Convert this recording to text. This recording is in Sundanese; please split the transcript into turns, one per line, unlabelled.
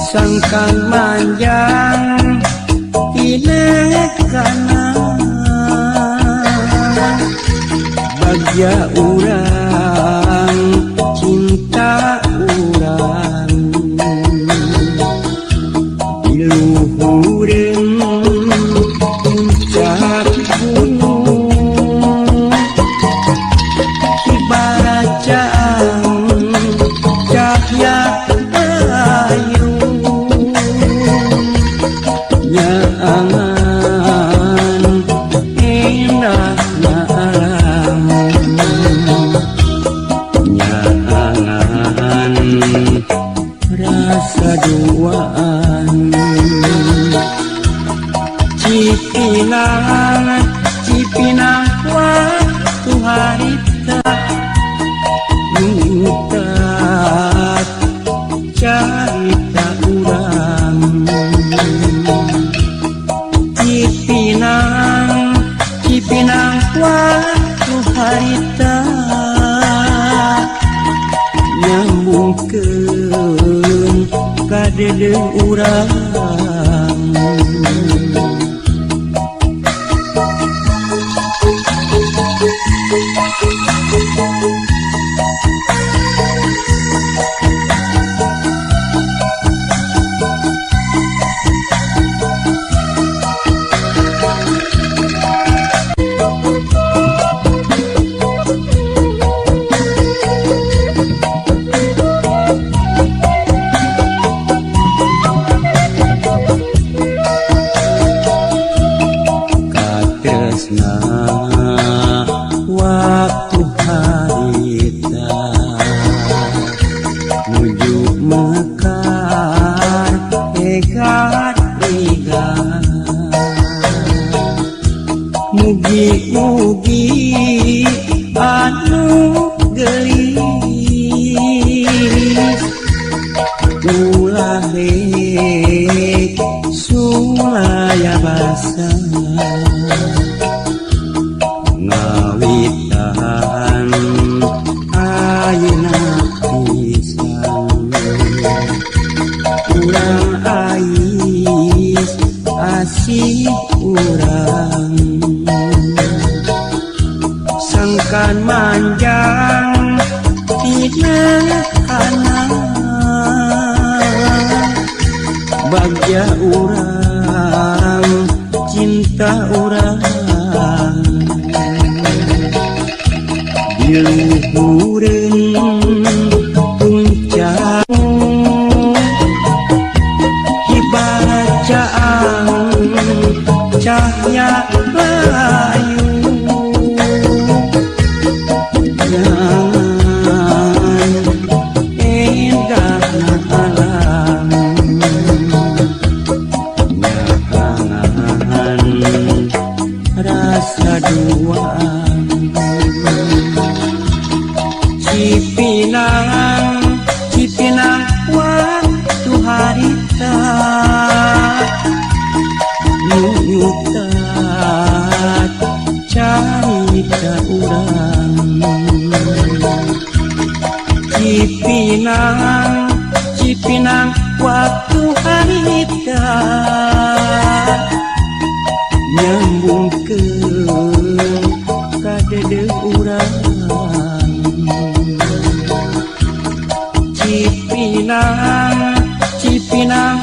Sangkan manjang tinekana bagja urang cinta urang diluhureun puncak gunung kibaracaan cahya ayu nyaangan indahna alam nyaangan rasa duaan cipinang waktu harita nutat carita urang cipinang waktu harita nyambungkeun ka dedeuh urang waktu harita nuju mekar egat rigan mugi-mugi anu gelis ulah dek sulaya basa ngawitan ayeuna pisan urang ais asih urang sangkan manjang tinekana bagja urang cinta urang diluhureun puncak kibaracaan cahya ayu nyaangan indahna alam nyaangan rasa duaan cipinang waktu harita nyutat carita urang cipinang waktu carita nyambungkeun ka dedeuh urang Cipinang Cipinang